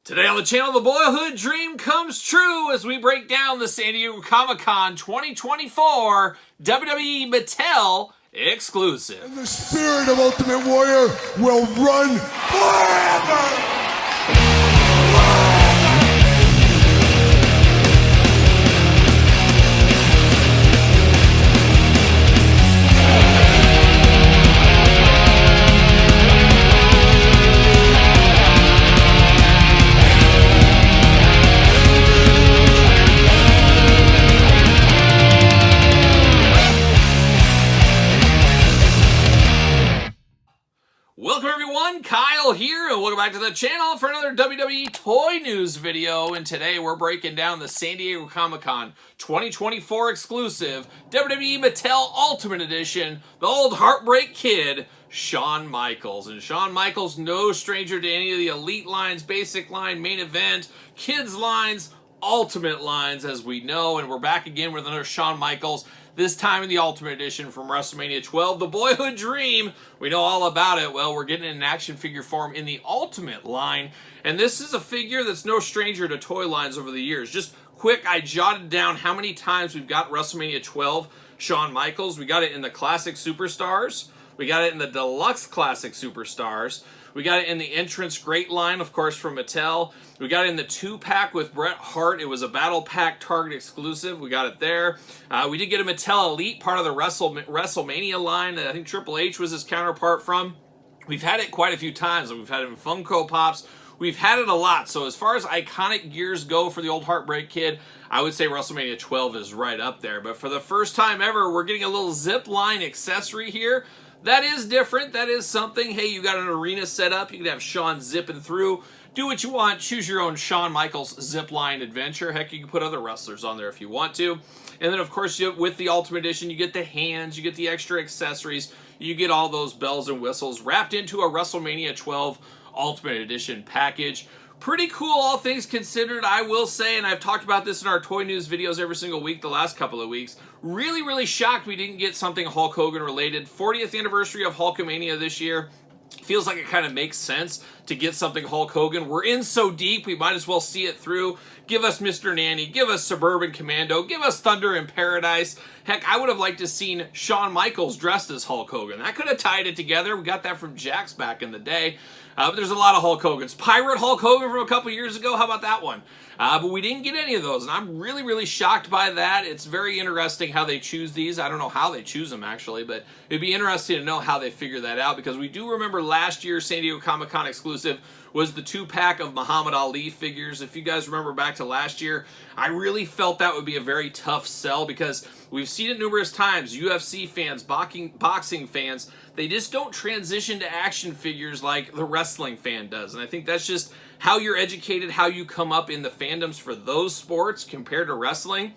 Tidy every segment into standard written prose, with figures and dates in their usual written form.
Today on the channel, the boyhood dream comes true as we break down the San Diego Comic-Con 2024 WWE Mattel exclusive. And the spirit of Ultimate Warrior will run forever! Welcome everyone, Kyle here, and welcome back to the channel for another WWE Toy News video. And today we're breaking down the San Diego Comic-Con 2024 exclusive WWE Mattel Ultimate Edition, the old Heartbreak Kid, Shawn Michaels. And Shawn Michaels, no stranger to any of the Elite lines, Basic line, Main Event, Kids lines, Ultimate lines, as we know. And we're back again with another Shawn Michaels, this time in the Ultimate Edition from Wrestlemania 12, the boyhood dream. We know all about it. Well, we're getting it in action figure form in the Ultimate line. And this is a figure that's no stranger to toy lines over the years. Just quick, I jotted down how many times we've got Wrestlemania 12 Shawn Michaels. We got it in the Classic Superstars. We got it in the Deluxe Classic Superstars. We got it in the Entrance Great line, of course, from Mattel. We got it in the 2-pack with Bret Hart. It was a Battle Pack Target exclusive. We got it there. We did get a Mattel Elite, part of the Wrestlemania line that I think Triple H was his counterpart from. We've had it quite a few times. We've had it in Funko Pops. We've had it a lot. So as far as iconic gears go for the old Heartbreak Kid, I would say WrestleMania 12 is right up there. But for the first time ever, we're getting a little zip line accessory here. That is different. That is something. Hey, you got an arena set up. You can have Shawn zipping through. Do what you want. Choose your own Shawn Michaels zipline adventure. Heck, you can put other wrestlers on there if you want to. And then, of course, with the Ultimate Edition, you get the hands. You get the extra accessories. You get all those bells and whistles wrapped into a WrestleMania 12 Ultimate Edition package. Pretty cool, all things considered, I will say, and I've talked about this in our Toy News videos every single week the last couple of weeks. Really, really shocked we didn't get something Hulk Hogan related. 40th anniversary of Hulkamania this year. Feels like it kind of makes sense to get something Hulk Hogan. We're in so deep, we might as well see it through. Give us Mr. Nanny, give us Suburban Commando, give us Thunder in Paradise. Heck, I would have liked to seen Shawn Michaels dressed as Hulk Hogan. That could have tied it together. We got that from Jakks back in the day. But there's a lot of Hulk Hogans. Pirate Hulk Hogan from a couple years ago, how about that one? But we didn't get any of those, and I'm really, really shocked by that. It's very interesting how they choose these. I don't know how they choose them, actually, but it'd be interesting to know how they figure that out, because we do remember last year's San Diego Comic-Con exclusive was the 2-pack of Muhammad Ali figures. If you guys remember back to last year, I really felt that would be a very tough sell, because we've seen it numerous times. UFC fans, boxing fans, they just don't transition to action figures like the wrestling fan does. And I think that's just how you're educated, how you come up in the fandoms for those sports compared to wrestling.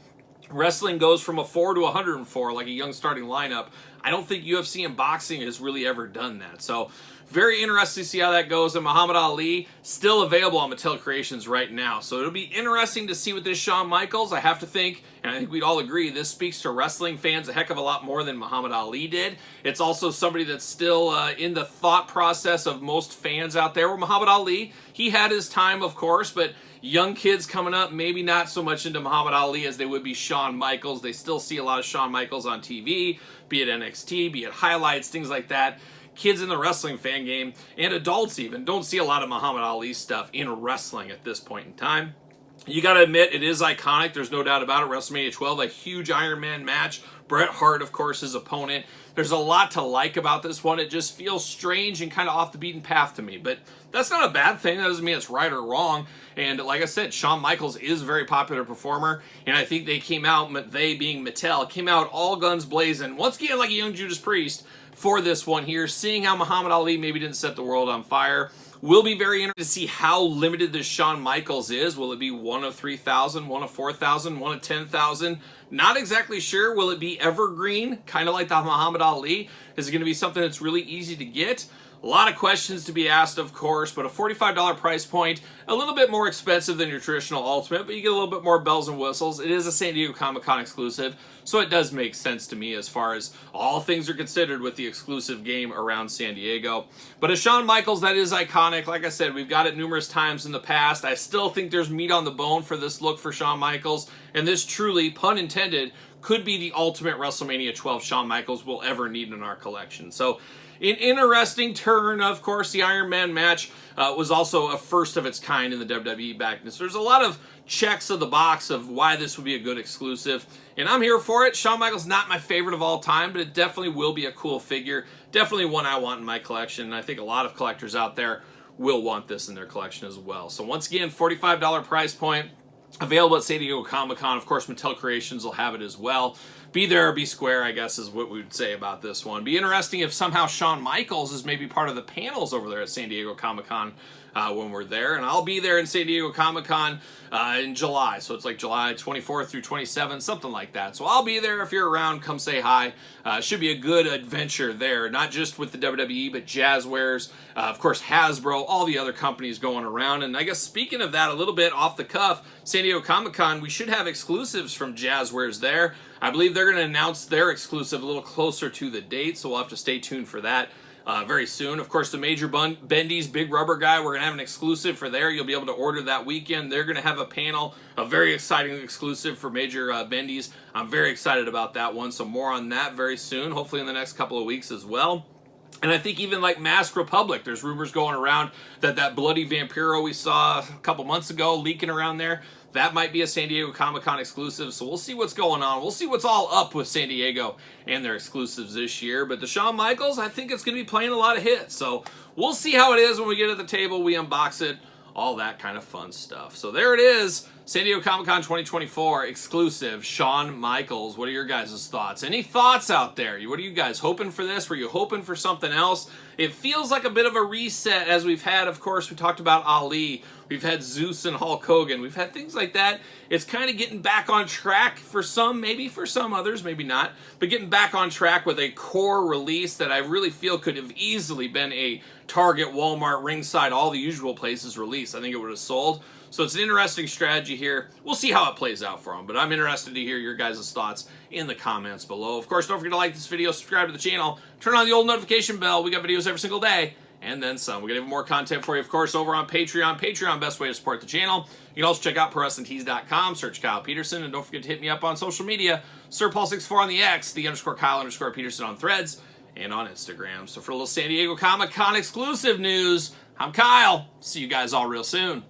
Wrestling goes from a 4 to 104, like a young starting lineup. I don't think UFC and boxing has really ever done that. So very interesting to see how that goes. And Muhammad Ali, still available on Mattel Creations right now. So it'll be interesting to see with this Shawn Michaels. I have to think, and I think we'd all agree, this speaks to wrestling fans a heck of a lot more than Muhammad Ali did. It's also somebody that's still in the thought process of most fans out there. Where Muhammad Ali, he had his time, of course, but young kids coming up, maybe not so much into Muhammad Ali as they would be Shawn Michaels. They still see a lot of Shawn Michaels on TV, be it NXT, be it highlights, things like that. Kids in the wrestling fan game, and adults even, don't see a lot of Muhammad Ali stuff in wrestling at this point in time. You gotta admit, it is iconic. There's no doubt about it. WrestleMania 12, a huge Iron Man match. Bret Hart, of course, his opponent. There's a lot to like about this one. It just feels strange and kind of off the beaten path to me. But that's not a bad thing. That doesn't mean it's right or wrong. And like I said, Shawn Michaels is a very popular performer. And I think they came out, they being Mattel, came out all guns blazing. Once again, like a young Judas Priest for this one here. Seeing how Muhammad Ali maybe didn't set the world on fire. Will be very interesting to see how limited this Shawn Michaels is. Will it be one of 3,000, one of 4,000, one of 10,000? Not exactly sure. Will it be evergreen, kind of like the Muhammad Ali? Is it going to be something that's really easy to get? A lot of questions to be asked, of course, but a $45 price point, a little bit more expensive than your traditional Ultimate, but you get a little bit more bells and whistles. It is a San Diego Comic-Con exclusive, so it does make sense to me as far as all things are considered with the exclusive game around San Diego. But a Shawn Michaels, that is iconic. Like I said, we've got it numerous times in the past. I still think there's meat on the bone for this look for Shawn Michaels, and this truly, pun intended, could be the ultimate WrestleMania 12 Shawn Michaels we'll ever need in our collection. So, an interesting turn, of course. The Iron Man match was also a first of its kind in the WWE back then. So there's a lot of checks of the box of why this would be a good exclusive. And I'm here for it. Shawn Michaels not my favorite of all time, but it definitely will be a cool figure. Definitely one I want in my collection. And I think a lot of collectors out there will want this in their collection as well. So once again, $45 price point. Available at San Diego Comic-Con. Of course, Mattel Creations will have it as well. Be there or be square, I guess, is what we would say about this one. Be interesting if somehow Shawn Michaels is maybe part of the panels over there at San Diego Comic-Con when we're there. And I'll be there in San Diego Comic-Con in July. So it's like July 24th through 27th, something like that. So I'll be there. If you're around, come say hi. Should be a good adventure there, not just with the WWE, but Jazzwares, of course, Hasbro, all the other companies going around. And I guess speaking of that, a little bit off the cuff, San Diego Comic-Con, we should have exclusives from Jazzwares there. I believe they're going to announce their exclusive a little closer to the date, so we'll have to stay tuned for that very soon. Of course, the Major Bendy's Big Rubber Guy, we're going to have an exclusive for there. You'll be able to order that weekend. They're going to have a panel, a very exciting exclusive for Major Bendy's. I'm very excited about that one, so more on that very soon, hopefully in the next couple of weeks as well. And I think even like Mask Republic, there's rumors going around that that Bloody Vampiro we saw a couple months ago leaking around there, that might be a San Diego Comic-Con exclusive, so we'll see what's going on. We'll see what's all up with San Diego and their exclusives this year. But the Shawn Michaels, I think it's going to be playing a lot of hits. So we'll see how it is when we get at the table, we unbox it, all that kind of fun stuff. So there it is, San Diego Comic-Con 2024 exclusive Shawn Michaels. What are your guys' thoughts? Any thoughts out there? What are you guys hoping for this? Were you hoping for something else? It feels like a bit of a reset as we've had, of course, we talked about Ali. We've had Zeus and Hulk Hogan. We've had things like that. It's kind of getting back on track for some, maybe for some others, maybe not. But getting back on track with a core release that I really feel could have easily been a Target, Walmart, Ringside, all the usual places release. I think it would have sold. So it's an interesting strategy here. We'll see how it plays out for them. But I'm interested to hear your guys' thoughts in the comments below. Of course, don't forget to like this video, subscribe to the channel, turn on the old notification bell. We got videos every single day. And then some. We're going to have more content for you, of course, over on Patreon. Patreon, best way to support the channel. You can also check out ProWrestlingTees.com, search Kyle Peterson, and don't forget to hit me up on social media. SirPaul64 on the X, _Kyle_Peterson on Threads, and on Instagram. So for a little San Diego Comic-Con exclusive news, I'm Kyle. See you guys all real soon.